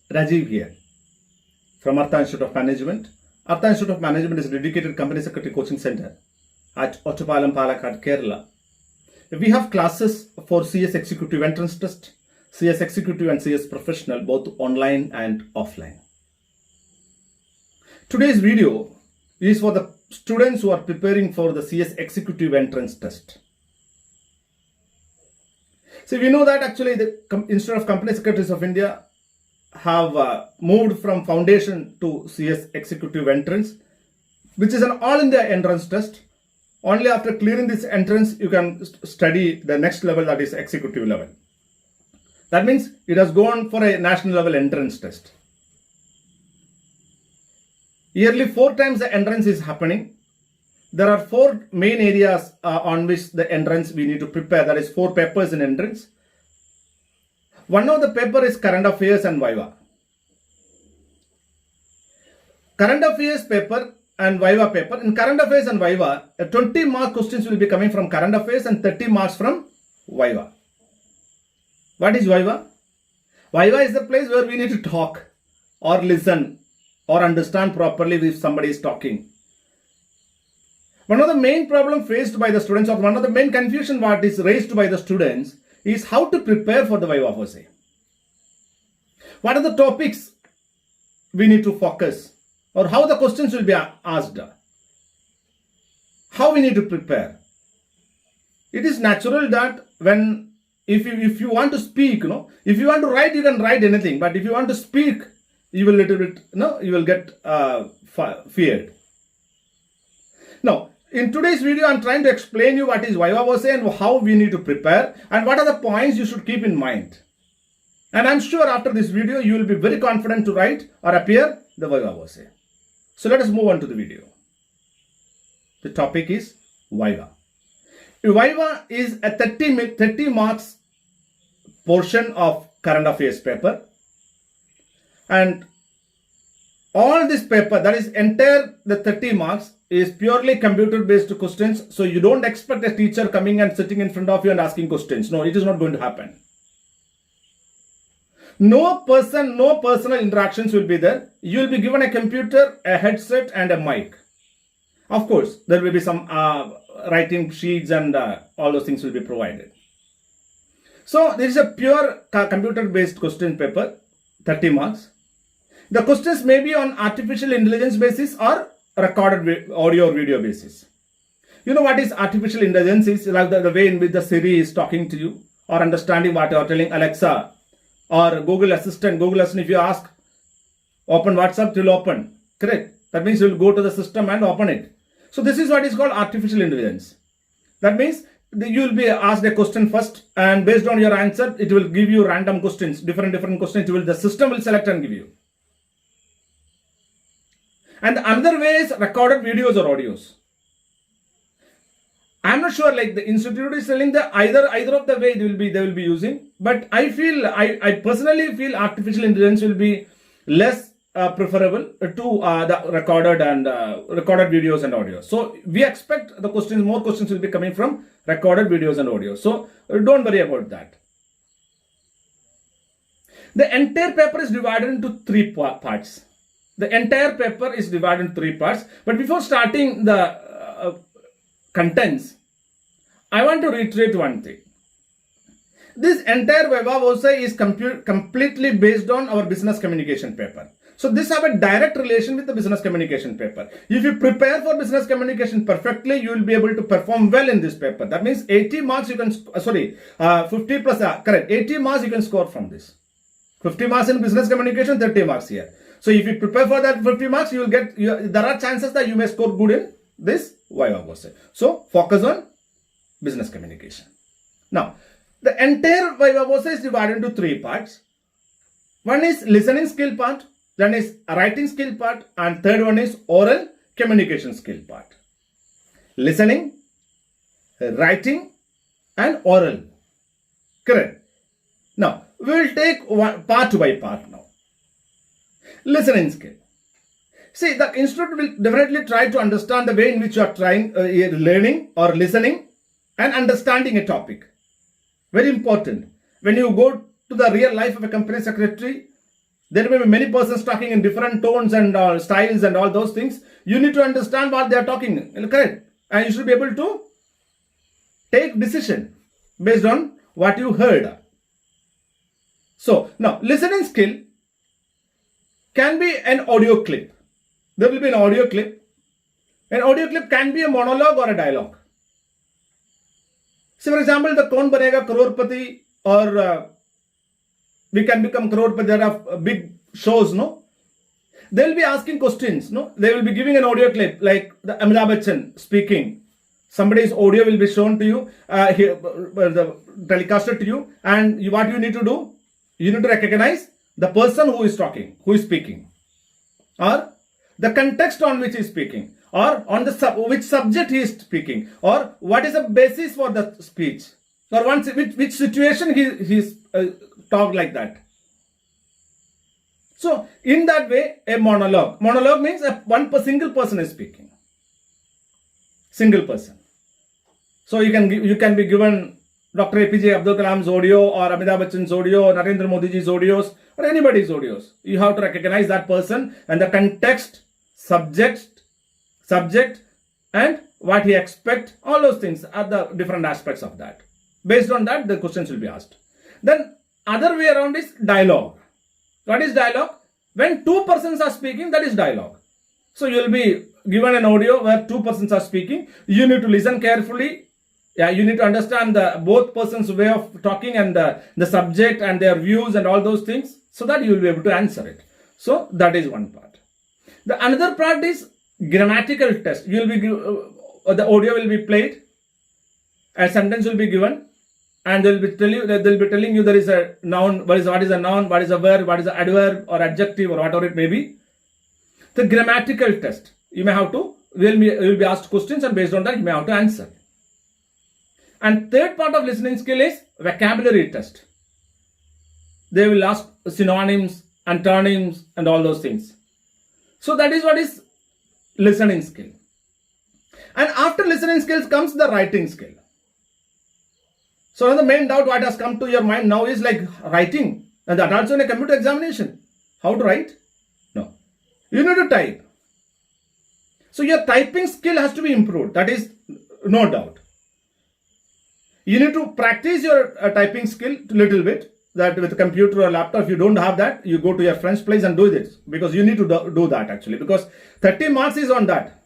Rajiv here from Artha Institute of Management. Artha Institute of Management is a dedicated company secretary coaching center at Ottappalam, Palakkad, Kerala. We have classes for CS Executive Entrance Test, CS Executive and CS Professional, both online and offline. Today's video is for the students who are preparing for the CS Executive Entrance Test. So we know that actually the Institute of Company Secretaries of India have moved from foundation to CS Executive Entrance, which is an all-India entrance test. Only after clearing this entrance, you can study the next level, that is executive level. That means it has gone for a national level entrance test. Yearly 4 times the entrance is happening. There are 4 main areas on which the entrance we need to prepare. That is 4 papers in entrance. One of the paper is current affairs and viva. Current affairs paper and viva paper. In current affairs and viva, 20 mark questions will be coming from current affairs and 30 marks from viva. What is viva? Viva is the place where we need to talk or listen or understand properly if somebody is talking. One of the main problems faced by the students, or one of the main confusion what is raised by the students, is how to prepare for the viva essay. What are the topics we need to focus, or how the questions will be asked, how we need to prepare. It is natural that when if you want to speak, if you want to write, you can write anything, but if you want to speak, you will you will get feared. Now, in today's video, I'm trying to explain you what is viva essay and how we need to prepare and what are the points you should keep in mind. And I'm sure after this video, you will be very confident to write or appear the viva essay. So let us move on to the video. The topic is viva. Viva is a 30 marks portion of current affairs paper. And all this paper, that is entire the 30 marks, is purely computer based questions. So you don't expect a teacher coming and sitting in front of you and asking questions. No, it is not going to happen. No personal interactions will be there. You will be given a computer, a headset and a mic. Of course, there will be some writing sheets and all those things will be provided. So this is a pure computer based question paper, 30 marks. The questions may be on artificial intelligence basis or recorded audio or video basis. You know what is artificial intelligence is? Like the way in which the Siri is talking to you or understanding what you are telling Alexa or Google Assistant. Google Assistant, if you ask, open WhatsApp, it will open. Correct? That means you will go to the system and open it. So this is what is called artificial intelligence. That means you will be asked a question first and based on your answer, it will give you random questions, different questions. The system will select and give you. And another way is recorded videos or audios. I'm not sure, like the institute is telling that either of the way they will be using, but I personally feel artificial intelligence will be less preferable to the recorded videos and audio. So we expect more questions will be coming from recorded videos and audio. So don't worry about that. The entire paper is divided into 3 parts. The entire paper is divided into 3 parts. But before starting the contents, I want to reiterate one thing. This entire viva essay is completely based on our business communication paper. So this have a direct relation with the business communication paper. If you prepare for business communication perfectly, you will be able to perform well in this paper. That means 80 marks you can, 50 plus, correct, 80 marks you can score from this. 50 marks in business communication, 30 marks here. So if you prepare for that 50 marks, you will get, there are chances that you may score good in this viva essay. So focus on business communication. Now, the entire viva essay is divided into 3 parts. One is listening skill part, then is writing skill part, and third one is oral communication skill part. Listening, writing, and oral. Correct. Now, we will take part by part now. Listening skill. See, the institute will definitely try to understand the way in which you are trying, learning or listening and understanding a topic. Very important. When you go to the real life of a company secretary, There may be many persons talking in different tones and styles and all those things. You need to understand what they are talking, correct? And you should be able to take decision based on what you heard. So now listening skill can be an audio clip. There will be an audio clip. An audio clip can be a monologue or a dialogue. So for example, the Kaun Banega Crorepati, or we can become crorepati. There are big shows, no? They will be asking questions, no? They will be giving an audio clip like the Amitabh Bachchan speaking. Somebody's audio will be shown to you, telecasted to you, and what you need to do, you need to recognize the person who is talking, who is speaking, or the context on which he is speaking, or on the which subject he is speaking, or what is the basis for the speech, or which situation he's talked like that. So in that way, a monologue. Monologue means single person is speaking. Single person. So you can be given Dr. APJ Abdul Kalam's audio, or Amitabh Bachchan's audio, or Narendra Modi ji's audios, or anybody's audios. You have to recognize that person and the context, subject, and what he expects. All those things are the different aspects of that. Based on that, the questions will be asked. Then other way around is dialogue. What is dialogue? When two persons are speaking, that is dialogue. So you will be given an audio where two persons are speaking. You need to listen carefully. Yeah, you need to understand both persons' way of talking and the subject and their views and all those things, so that you will be able to answer it. So that is one part. The another part is grammatical test. You will be the audio will be played, a sentence will be given, and they'll be telling you there is a noun. What is a noun? What is a verb? What is an adverb or adjective or whatever it may be. The grammatical test. You may have to. You will be asked questions, and based on that you may have to answer. And third part of listening skill is vocabulary test. They will ask synonyms, antonyms, and all those things. So that is what is listening skill. And after listening skills comes the writing skill. So the main doubt what has come to your mind now is like writing. And that also in a computer examination. How to write? No. You need to type. So your typing skill has to be improved. That is no doubt. You need to practice your typing skill a little bit. That with a computer or laptop, if you don't have that, you go to your friend's place and do this. Because you need to do that actually. Because 30 marks is on that.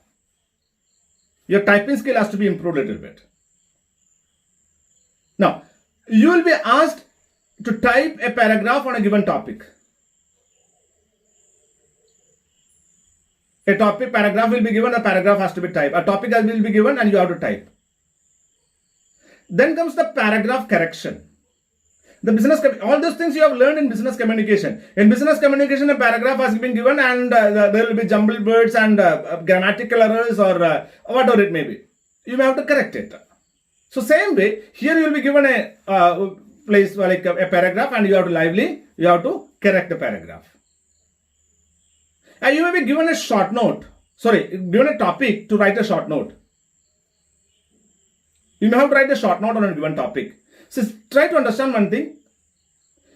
Your typing skill has to be improved a little bit. Now, you will be asked to type a paragraph on a given topic. A topic paragraph will be given, a paragraph has to be typed. A topic will be given and you have to type. Then comes the paragraph correction. All those things you have learned in business communication. In business communication, a paragraph has been given and there will be jumbled words and grammatical errors or whatever it may be. You may have to correct it. So same way, here you will be given a place like a paragraph and you have to correct the paragraph. And you may be given a short note. Given a topic to write a short note. You may have to write a short note on a given topic. So try to understand one thing.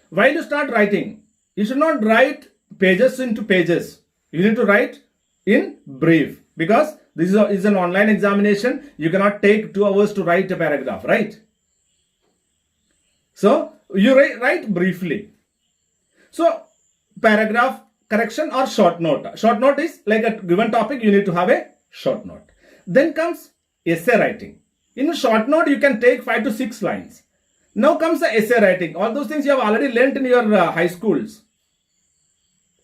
While you start writing, you should not write pages into pages. You need to write in brief. Because this is an online examination. You cannot take 2 hours to write a paragraph, right? So you write briefly. So paragraph correction or short note. Short note is like a given topic, you need to have a short note. Then comes essay writing. In a short note, you can take 5 to 6 lines. Now comes the essay writing. All those things you have already learnt in your high schools.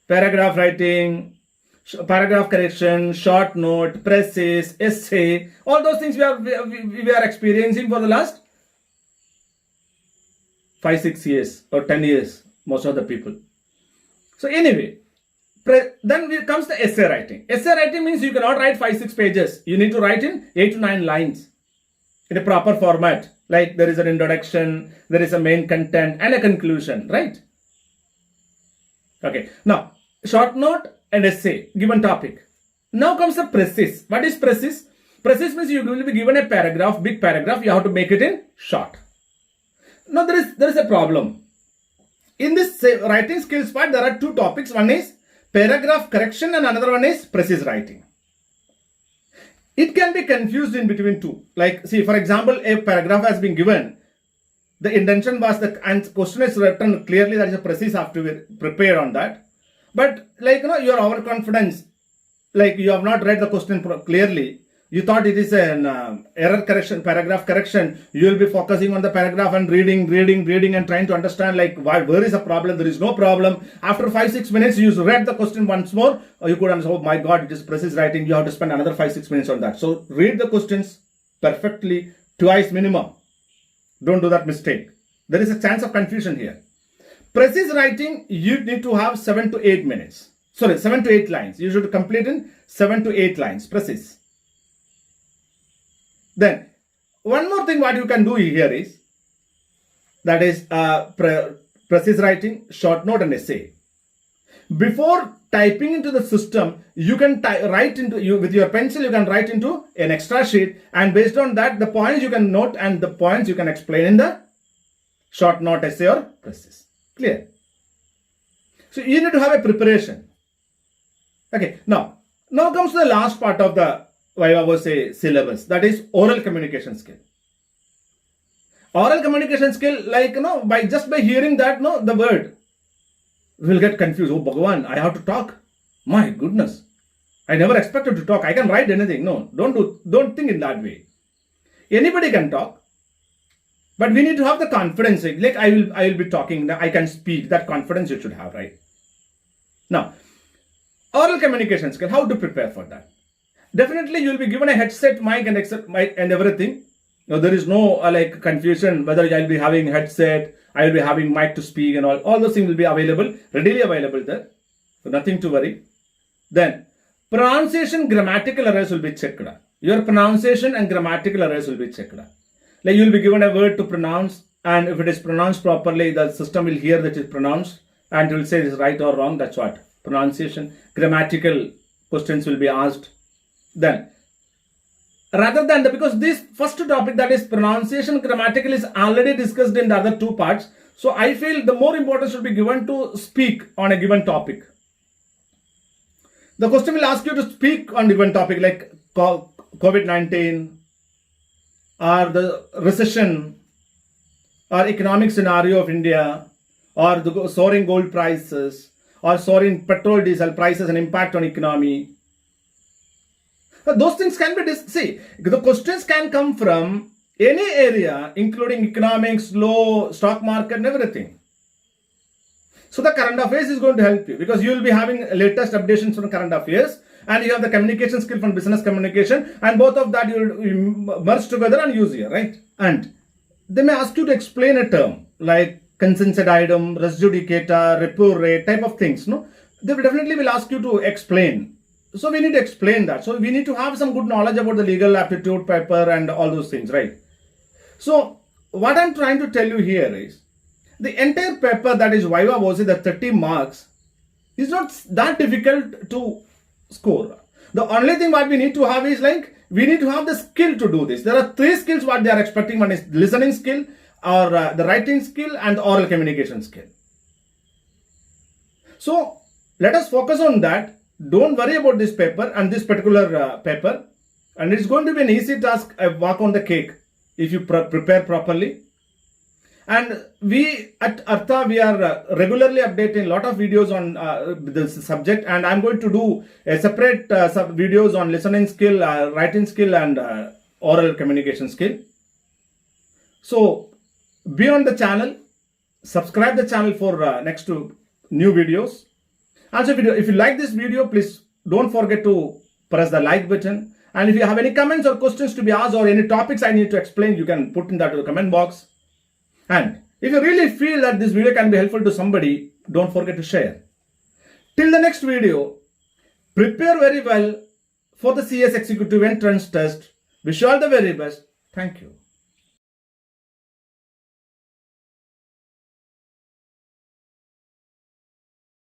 Paragraph writing, paragraph correction, short note, preface, essay. All those things we are experiencing for the last 5-6 years or 10 years. Most of the people. So anyway, then comes the essay writing. Essay writing means you cannot write 5-6 pages. You need to write in 8 to 9 lines. In a proper format, like there is an introduction, there is a main content and a conclusion, right? Okay, now short note and essay, given topic. Now comes the preface. What is preface? Preface means you will be given a paragraph, big paragraph, you have to make it in short. Now there is a problem. in this writing skills part, there are two topics. One is paragraph correction and another one is precise writing. It can be confused in between two. Like, see, for example, a paragraph has been given. The intention was and question is written clearly, that is a precise have to be prepared on that. But like, your overconfidence, like you have not read the question clearly. You thought it is an error correction, paragraph correction. You will be focusing on the paragraph and reading and trying to understand like where is the problem. There is no problem. After 5-6 minutes, you read the question once more. Or you could understand, oh my God, it is precise writing. You have to spend another 5-6 minutes on that. So read the questions perfectly, twice minimum. Don't do that mistake. There is a chance of confusion here. Precise writing, you need to have 7 to 8 minutes. Sorry, 7 to 8 lines. You should complete in 7 to 8 lines. Precise. Then, one more thing what you can do here is, that is precise writing, short note and essay. Before typing into the system, you can write into, with your pencil, you can write into an extra sheet, and based on that, the points you can note and the points you can explain in the short note, essay or precise. Clear? So, you need to have a preparation. Okay, now comes the last part of the viva was a syllabus, that is oral communication skill. Oral communication skill, like by hearing that the word, will get confused. Oh Bhagavan, I have to talk. My goodness, I never expected to talk. I can write anything. No, don't think in that way. Anybody can talk, but we need to have the confidence. Like I will be talking. I can speak. That confidence you should have, right? Now, oral communication skill. How to prepare for that? Definitely, you will be given a headset, mic and everything. Now, there is no like confusion whether I will be having headset, I will be having mic to speak and all. All those things will be available, readily available there. So nothing to worry. Then, pronunciation, grammatical errors will be checked. Your pronunciation and grammatical errors will be checked. Like you will be given a word to pronounce, and if it is pronounced properly, the system will hear that it is pronounced and it will say it is right or wrong. That's what pronunciation. Grammatical questions will be asked. Then, rather than because this first topic, that is pronunciation, grammatical, is already discussed in the other two parts. So I feel the more importance should be given to speak on a given topic. The question will ask you to speak on a given topic like COVID-19 or the recession or economic scenario of India or the soaring gold prices or soaring petrol diesel prices and impact on economy. Those things can be the questions can come from any area, including economics, law, stock market, and everything. So the current affairs is going to help you because you will be having latest updates from current affairs, and you have the communication skill from business communication, and both of that you will merge together and use here, right? And they may ask you to explain a term like consensus item, res judicata, repo rate, type of things. No, they will definitely ask you to explain. So we need to explain that. So we need to have some good knowledge about the legal aptitude paper and all those things, right? So what I'm trying to tell you here is the entire paper, that is viva was the 30 marks, is not that difficult to score. The only thing what we need to have is like we need to have the skill to do this. There are 3 skills what they are expecting. One is listening skill, or the writing skill, and the oral communication skill. So let us focus on that. Don't worry about this paper and this particular paper, and it's going to be an easy task, a walk on the cake, if you prepare properly. And we at Artha, we are regularly updating a lot of videos on this subject, and I'm going to do a separate videos on listening skill, writing skill, and oral communication skill. So be on the channel, subscribe the channel for next to new videos. Also, if you like this video, please don't forget to press the like button. And if you have any comments or questions to be asked or any topics I need to explain, you can put in that to the comment box. And if you really feel that this video can be helpful to somebody, don't forget to share. Till the next video, prepare very well for the CS Executive entrance test. Wish you all the very best. Thank you.